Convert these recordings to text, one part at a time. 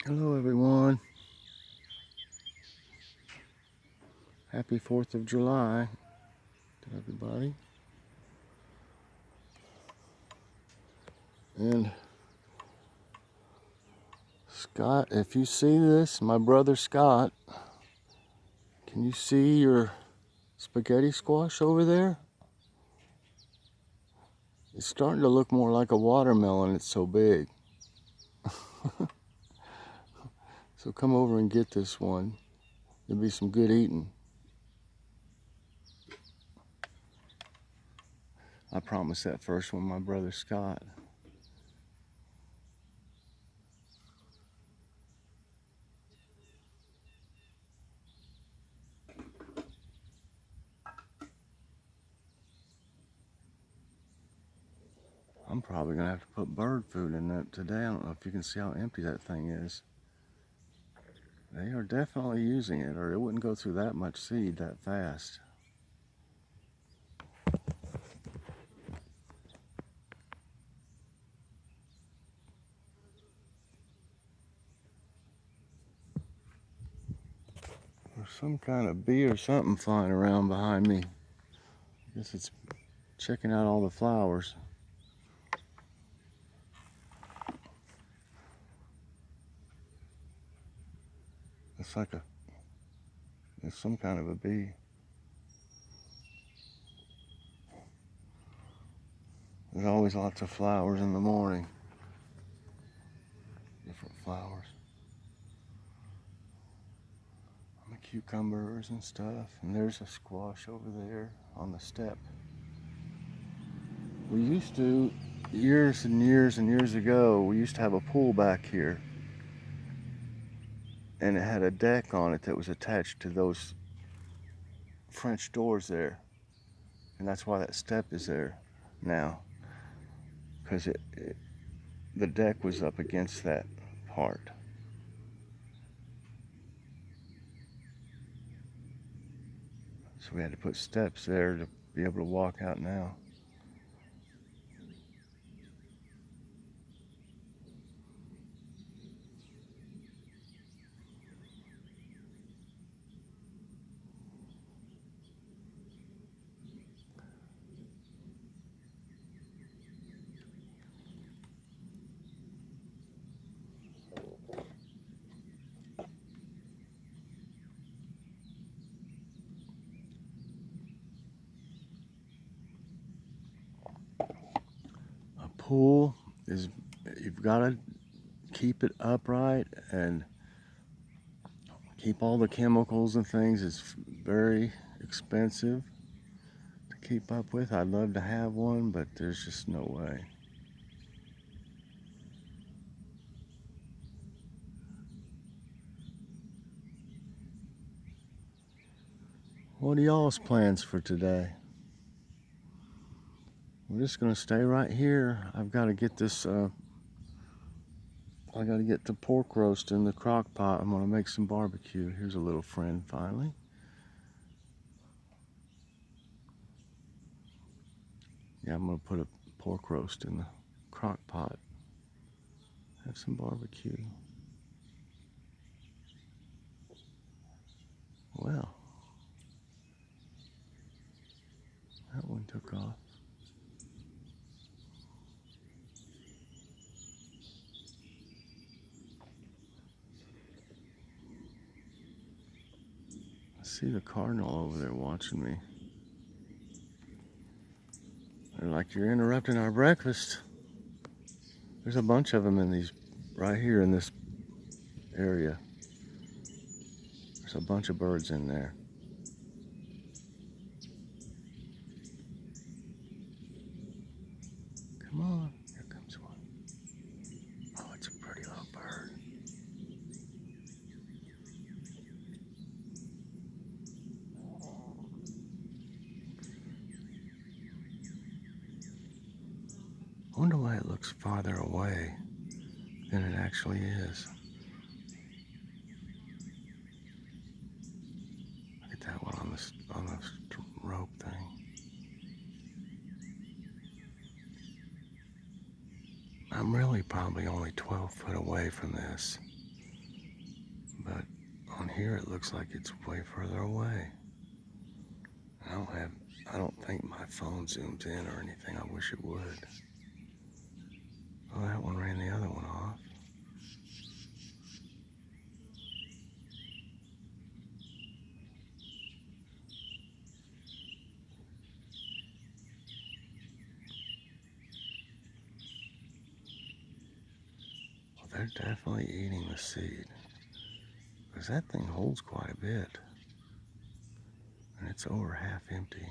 Hello everyone. Happy 4th of July to everybody. And Scott, if you see this, my brother Scott, can you see your spaghetti squash over there? It's starting to look more like a watermelon, it's so big. So come over and get this one. There'll be some good eating. I promised that first one, my brother Scott. I'm probably gonna have to put bird food in that today. I don't know if you can see how empty that thing is. They are definitely using it, or it wouldn't go through that much seed that fast. There's some kind of bee or something flying around behind me. I guess it's checking out all the flowers. It's some kind of a bee. There's always lots of flowers in the morning. Different flowers. The cucumbers and stuff. And there's a squash over there on the step. We used to, years and years and years ago, we used to have a pool back here. And it had a deck on it that was attached to those French doors there. And that's why that step is there now. Because the deck was up against that part. So we had to put steps there to be able to walk out now. A pool is, you've got to keep it upright and keep all the chemicals and things. It's very expensive to keep up with. I'd love to have one, but there's just no way. What are y'all's plans for today? We're just gonna stay right here. I've got to get this, I got to get the pork roast in the crock pot. I'm gonna make some barbecue. Here's a little friend finally. Yeah, I'm gonna put a pork roast in the crock pot. Have some barbecue. Well, that one took off. I see the cardinal over there watching me. They're like, you're interrupting our breakfast. There's a bunch of them in these, right here in this area. There's a bunch of birds in there. Come on, here comes one. Oh, it's a pretty little bird. I wonder why it looks farther away than it actually is. Look at that one on the rope thing. I'm really probably only 12 foot away from this. here it looks like it's way further away. I don't think my phone zooms in or anything. I wish it would. Oh, that one ran the other one off. Well, they're definitely eating the seed, because that thing holds quite a bit. And it's over half empty.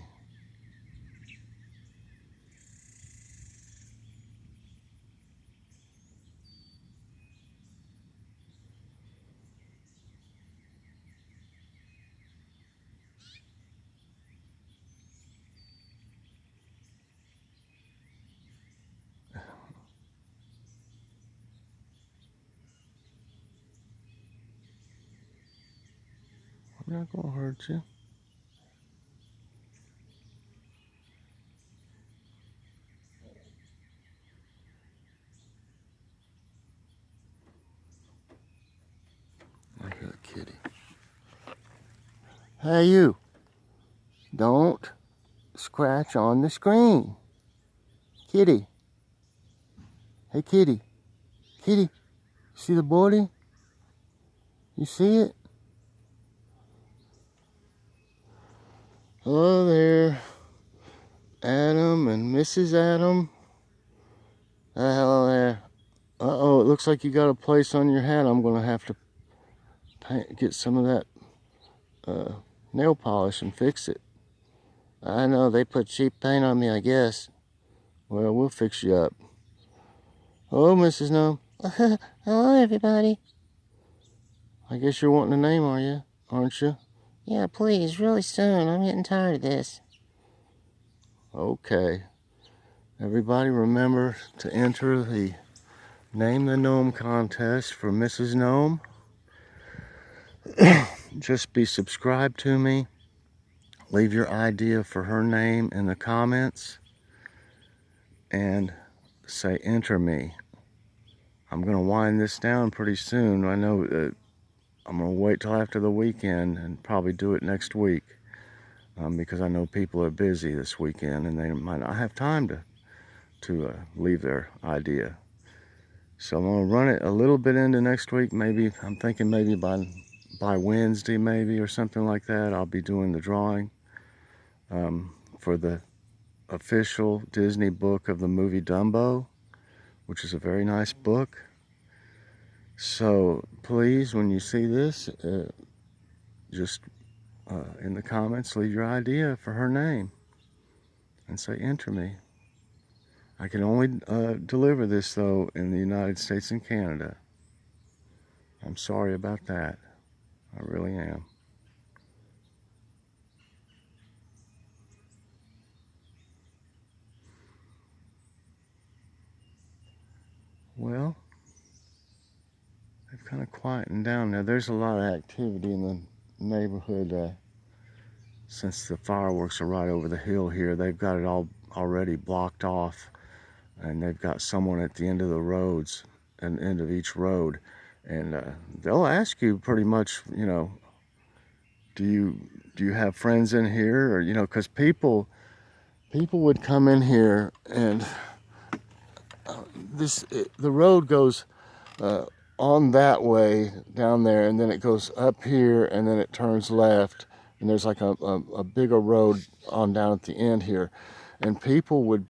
I'm not gonna hurt you. Look at the kitty. Hey you, don't scratch on the screen. Kitty. Hey kitty. Kitty, see the body? You see it? Hello there, Adam and Mrs. Adam. Hello there. Uh-oh, it looks like you got a place on your hat. I'm gonna have to get some of that nail polish and fix it. I know, they put cheap paint on me, I guess. Well, we'll fix you up. Hello, Mrs. Gnome. Hello, everybody. I guess you're wanting a name, aren't you? Yeah, please, really soon. I'm getting tired of this. Okay. Everybody remember to enter the Name the Gnome contest for Mrs. Gnome. Just be subscribed to me. Leave your idea for her name in the comments. And say, enter me. I'm going to wind this down pretty soon. I know that I'm going to wait till after the weekend and probably do it next week. Because I know people are busy this weekend and they might not have time to leave their idea. So I'm going to run it a little bit into next week. Maybe, I'm thinking maybe by Wednesday maybe or something like that, I'll be doing the drawing for the official Disney book of the movie Dumbo, which is a very nice book. So please, when you see this, just in the comments, leave your idea for her name and say, enter me. I can only deliver this, though, in the United States and Canada. I'm sorry about that. I really am. Well, they've kind of quietened down now. There's a lot of activity in the neighborhood since the fireworks are right over the hill here. They've got it all already blocked off, and they've got someone at the end of the roads, at the end of each road, and they'll ask you pretty much, you know, do you have friends in here, or, you know, because people would come in here, and the road goes on that way down there, and then it goes up here, and then it turns left, and there's like a bigger road on down at the end here, and people would